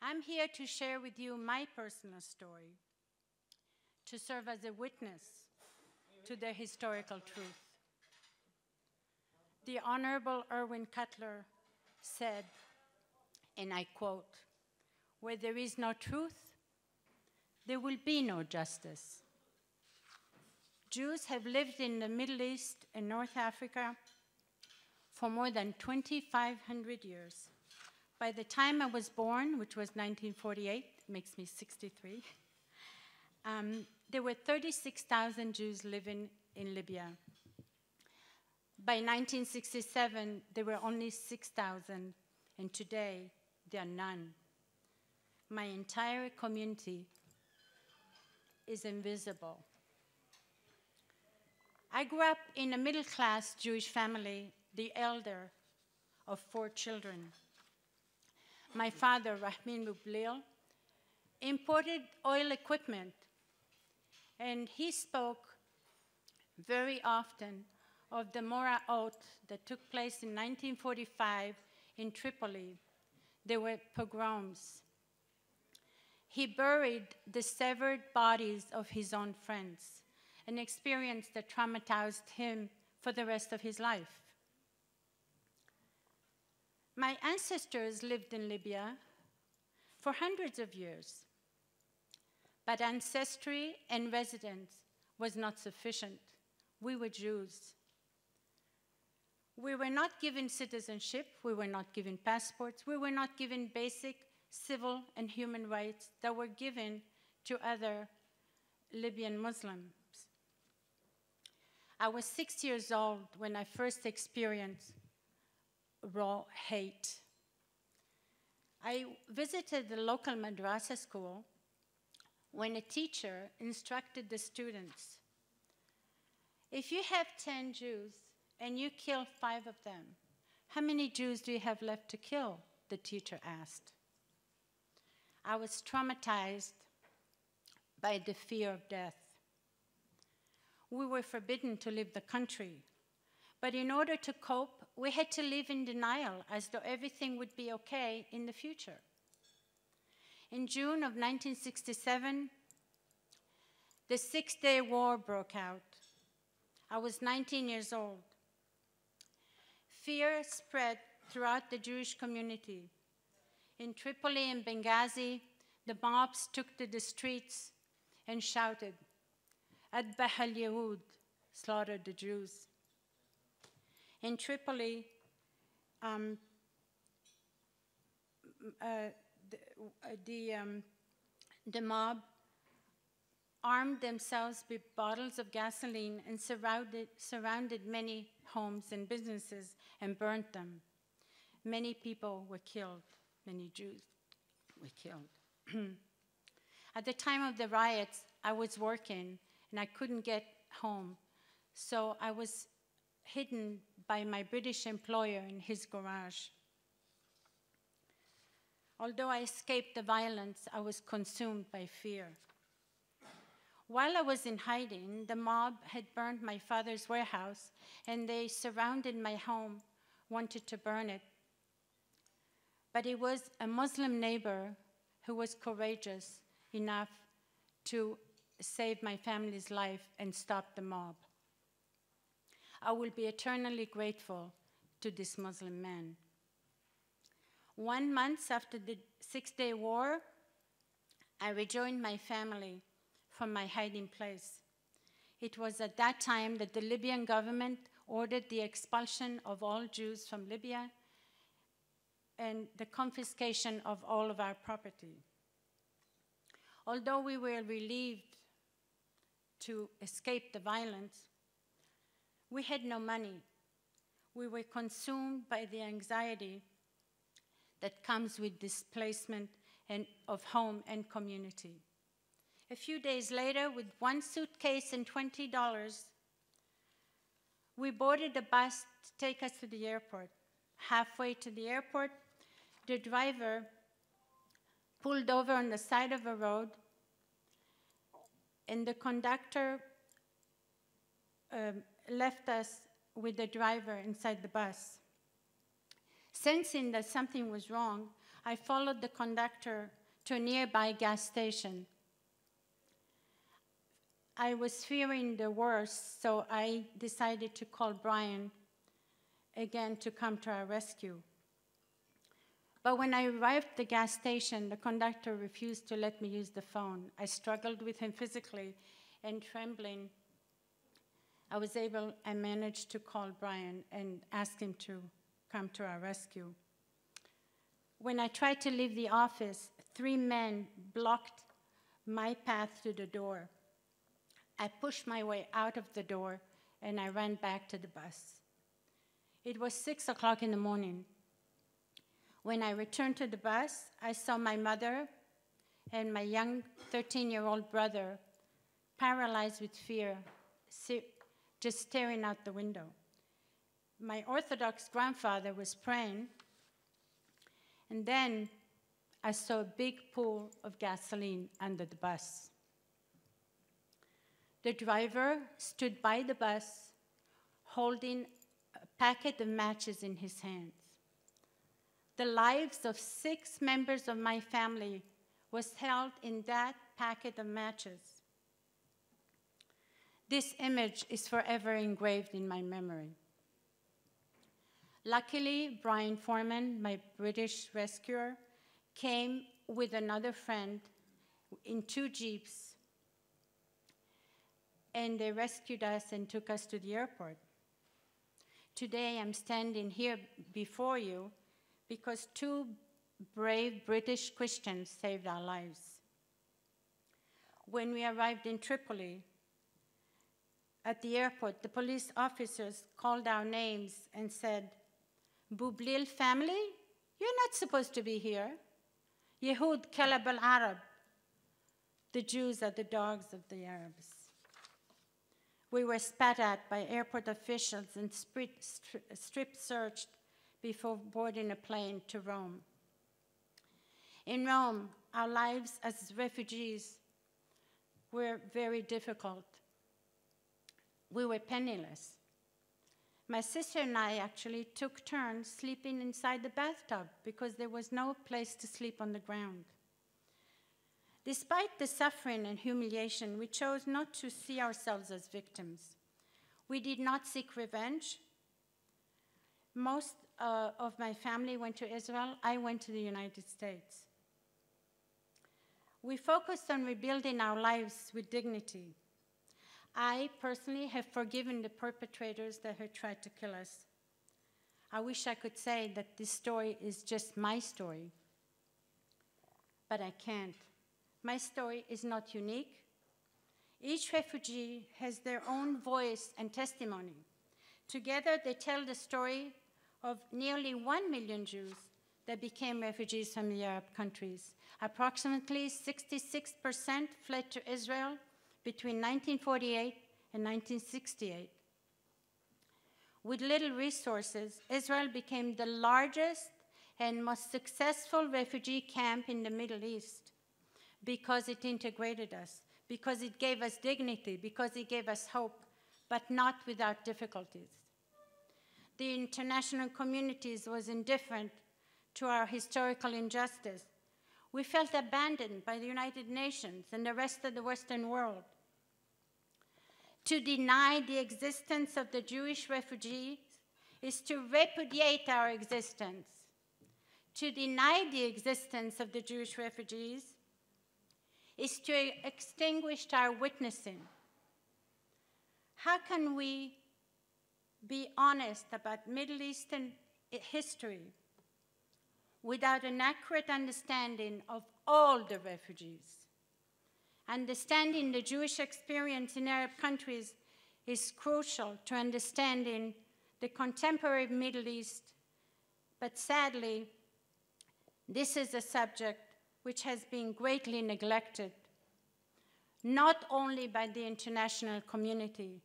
I'm here to share with you my personal story, to serve as a witness to the historical truth. The Honorable Irwin Cutler said, and I quote, "Where there is no truth, there will be no justice." Jews have lived in the Middle East and North Africa for more than 2,500 years. By the time I was born, which was 1948, makes me 63, there were 36,000 Jews living in Libya. By 1967, there were only 6,000, and today there are none. My entire community is invisible. I grew up in a middle-class Jewish family, the elder of 4 children. My father, Rahmin Mublil, imported oil equipment, and he spoke very often of the Mora oath that took place in 1945 in Tripoli. There were pogroms. He buried the severed bodies of his own friends, an experience that traumatized him for the rest of his life. My ancestors lived in Libya for hundreds of years, but ancestry and residence was not sufficient. We were Jews. We were not given citizenship, we were not given passports, we were not given basic civil and human rights that were given to other Libyan Muslims. I was 6 years old when I first experienced raw hate. I visited the local madrasa school when a teacher instructed the students, if you have 10 Jews and you kill 5 of them, how many Jews do you have left to kill? The teacher asked. I was traumatized by the fear of death. We were forbidden to leave the country, but in order to cope, we had to live in denial as though everything would be okay in the future. In June of 1967, the Six-Day War broke out. I was 19 years old. Fear spread throughout the Jewish community. In Tripoli and Benghazi, the mobs took to the streets and shouted, "Adbah al-Yahud," slaughtered the Jews. In Tripoli, the mob armed themselves with bottles of gasoline and surrounded many homes and businesses and burnt them. Many people were killed. Many Jews were killed. At the time of the riots, I was working and I couldn't get home, so I was hidden by my British employer in his garage. Although I escaped the violence, I was consumed by fear. While I was in hiding, the mob had burned my father's warehouse, and they surrounded my home, wanted to burn it. But it was a Muslim neighbor who was courageous enough to save my family's life and stop the mob. I will be eternally grateful to this Muslim man. 1 month after the Six-Day War, I rejoined my family from my hiding place. It was at that time that the Libyan government ordered the expulsion of all Jews from Libya and the confiscation of all of our property. Although we were relieved to escape the violence, we had no money. We were consumed by the anxiety that comes with displacement of home and community. A few days later, with 1 suitcase and $20, we boarded a bus to take us to the airport. Halfway to the airport, the driver pulled over on the side of a road, and the conductor left us with the driver inside the bus. Sensing that something was wrong, I followed the conductor to a nearby gas station. I was fearing the worst, so I decided to call Brian again to come to our rescue. But when I arrived at the gas station, the conductor refused to let me use the phone. I struggled with him physically, and trembling, I managed to call Brian and ask him to come to our rescue. When I tried to leave the office, 3 men blocked my path to the door. I pushed my way out of the door, and I ran back to the bus. It was 6 o'clock in the morning. When I returned to the bus, I saw my mother and my young 13-year-old brother, paralyzed with fear, just staring out the window. My Orthodox grandfather was praying, and then I saw a big pool of gasoline under the bus. The driver stood by the bus, holding a packet of matches in his hands. The lives of 6 members of my family was held in that packet of matches. This image is forever engraved in my memory. Luckily, Brian Foreman, my British rescuer, came with another friend in 2 jeeps, and they rescued us and took us to the airport. Today, I'm standing here before you because 2 brave British Christians saved our lives. When we arrived in Tripoli, at the airport, the police officers called our names and said, "Boublil family, you're not supposed to be here. Yehud Kalab al-Arab." The Jews are the dogs of the Arabs. We were spat at by airport officials and strip searched before boarding a plane to Rome. In Rome, our lives as refugees were very difficult. We were penniless. My sister and I actually took turns sleeping inside the bathtub because there was no place to sleep on the ground. Despite the suffering and humiliation, we chose not to see ourselves as victims. We did not seek revenge. Most of my family went to Israel. I went to the United States. We focused on rebuilding our lives with dignity. I personally have forgiven the perpetrators that had tried to kill us. I wish I could say that this story is just my story, but I can't. My story is not unique. Each refugee has their own voice and testimony. Together, they tell the story of nearly 1 million Jews that became refugees from the Arab countries. Approximately 66% fled to Israel between 1948 and 1968. With little resources, Israel became the largest and most successful refugee camp in the Middle East because it integrated us, because it gave us dignity, because it gave us hope, but not without difficulties. The international communities was indifferent to our historical injustice. We felt abandoned by the United Nations and the rest of the Western world. To deny the existence of the Jewish refugees is to repudiate our existence. To deny the existence of the Jewish refugees is to extinguish our witnessing. How can we be honest about Middle Eastern history without an accurate understanding of all the refugees? Understanding the Jewish experience in Arab countries is crucial to understanding the contemporary Middle East, but sadly, this is a subject which has been greatly neglected, not only by the international community,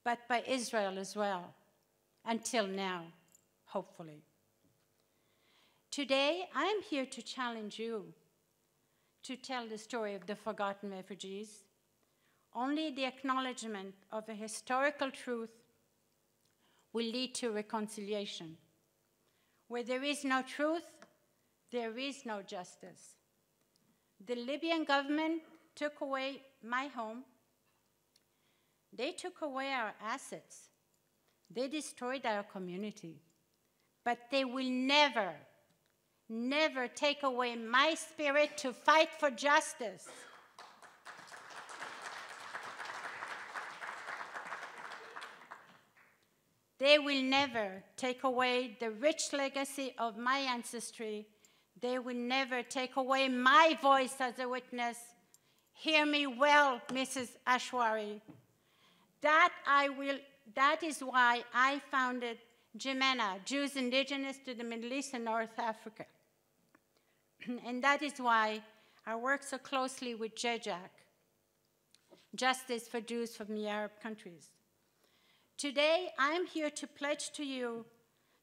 but by Israel as well, until now, hopefully. Today, I'm here to challenge you to tell the story of the forgotten refugees. Only the acknowledgement of a historical truth will lead to reconciliation. Where there is no truth, there is no justice. The Libyan government took away my home. They took away our assets. They destroyed our community. But they will never, never take away my spirit to fight for justice. They will never take away the rich legacy of my ancestry. They will never take away my voice as a witness. Hear me well, Mrs. Ashwari. That is why I founded JIMENA, Jews Indigenous to the Middle East and North Africa. And that is why I work so closely with JJAC, Justice for Jews from the Arab countries. Today, I'm here to pledge to you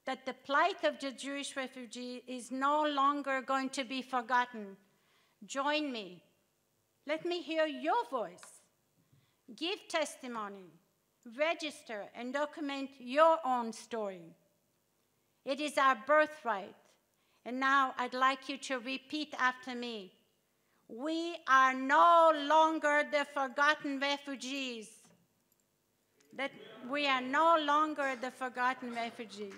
that the plight of the Jewish refugee is no longer going to be forgotten. Join me. Let me hear your voice. Give testimony. Register and document your own story. It is our birthright. And now I'd like you to repeat after me. We are no longer the forgotten refugees. That we are no longer the forgotten refugees.